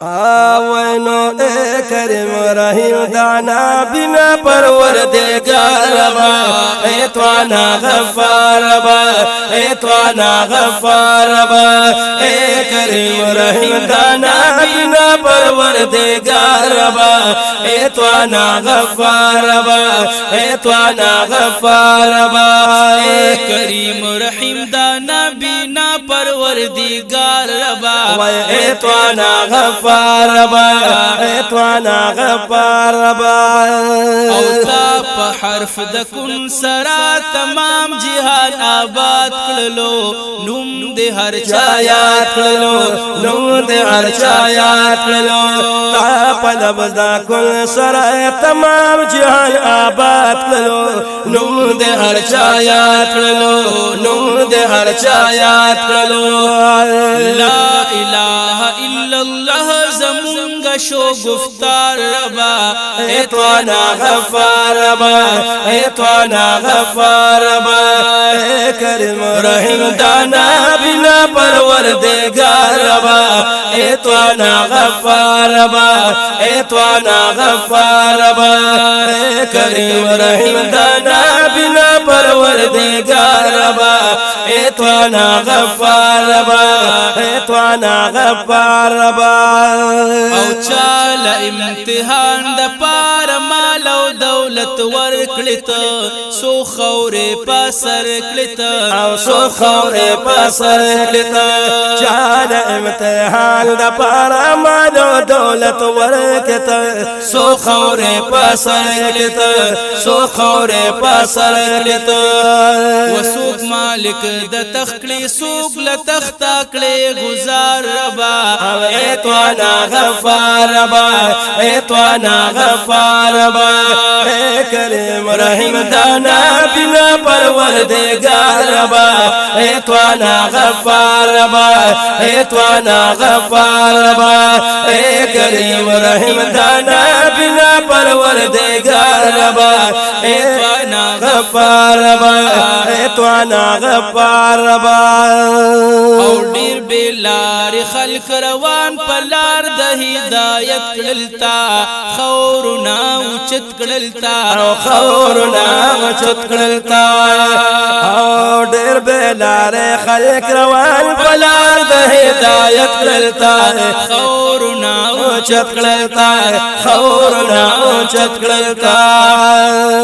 آوینو اے کریم رحیم دانا بنا پروردگار ربا اے توانا غفار ربا اے توانا غفار ربا اے کریم رحیم دانا بنا پروردگار ربا اے توانا غفار ربا اے توانا غفار ربا اے کریم رحیم دانا بنا پروردگار ربا اے توانا غفار ربا اے توانا غفار ربا او تا په حرف د کن سرا تمام جهان آباد کړلو نوم دې هر چا یاد کړلو نوم دې هر چا یاد کړلو تا په لفظ د کن سرا تمام جهان آباد کړلو نوم دې هر چا یاد کړلو نوم دې هر چا یاد کړلو لا اله الا الله زمونږ شو گفتار ربا اے توانا غفار ربا اے توانا غفار ربا اے کریم رحیم دانا بنا پروردگار ربا اے توانا غفار ربا اے توانا غفار ربا اے کریم رحیم دانا بنا پروردگار ربا اے توانا غفار ربا اے توانا غفار ربا او چال امتحان د پار مال او دولت ورکړت سو خورې پاسر کړت او سو خورې پاسر کړت چال امتحان د پار مال او دولت ورکړت سو خورې پاسر کړت سو خورې پاسر کړت وسوق مالک د تخکړې سوق ل تختا کړې گزار ربا اے توانا غفار ربا اے توانا غفار ربا اے کریم رحیم دانا بنا پروردگار ربا اے توانا غفار ربا اے توانا غفار ربا اے کریم رحیم دانا بنا پروردگار ربا اے توانا غفار ربا اے توانا غفار ربا او ډیر بلار خلق روان پلار د هدایت کړلتا خورنا اوچت کړلتا او خورنا اوچت کړلتا او ډیر بلار خلق روان پلار د هدایت کړلتا خورنا اوچت کړلتا خورنا اوچت کړلتا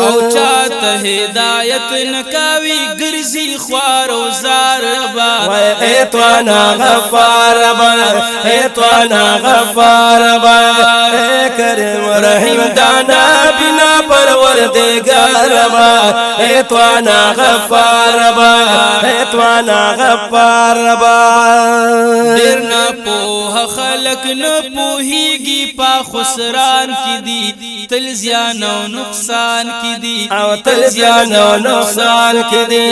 او چاته هدایت نکاوي ګرځي خوار او زار ربا اے توانا غفار ربا اے توانا غفار ربا اے کریم رحیم دانا بنا پروردگار ربا اے توانا غفار ربا اے توانا غفار ربا ډیر نه په خلق نه پوهیږي په خسران کې دي تل زیان او نقصان کې دي او تل زیان او نقصان کې دي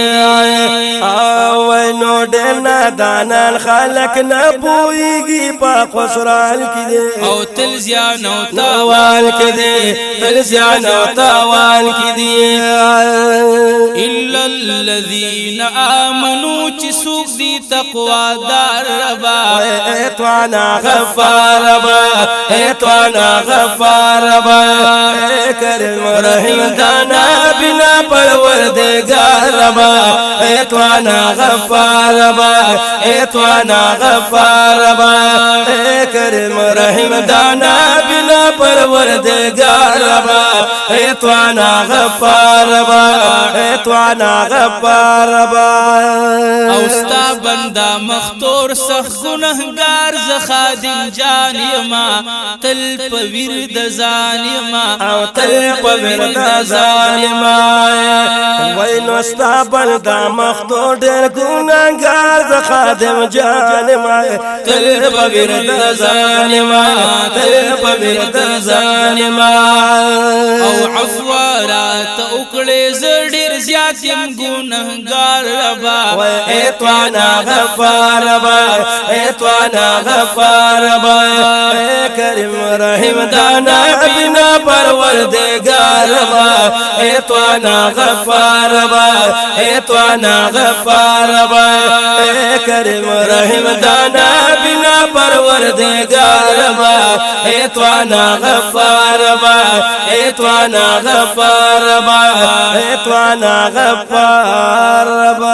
او نو ډیر نه دانان خلق نه پوهیږي په خسران کې دي او تل زیان او تاوان کې دي تل زیان او تاوان کې دي الا الذين امنوا چې سوق دي تقوا دار ربا اے توانا غفار ربا اے توانا غفار ربا اے کریم رحیم دانا بنا پروردگار ربا اے توانا غفار ربا اے توانا غفار ربا اے کریم رحیم دانا بنا پروردگار ربا اے توانا غفار ربا اے توانا غفار ربا او ستا بندا مختور سخ گنہگار ز خادم جان یما تل په ورد ځان یما او تل په ورد ځان یما وینو ستا بندا مختور ډېر ګنہگار ز خادم جان یما تل په ورد ځان یما تل په ورد ځان یما او عفوارات وکړې ز ډېر زیات يم ګنہگار ربا اے توانا غفار ربا اے توانا غفار ربا اے کریم رحیم دانا بنا پروردگار ربا اے توانا غفار ربا اے توانا غفار ربا اے کریم رحیم دانا بنا پروردگار با ایتوانا غفار با ایتوانا غفار با ایتوانا غفار با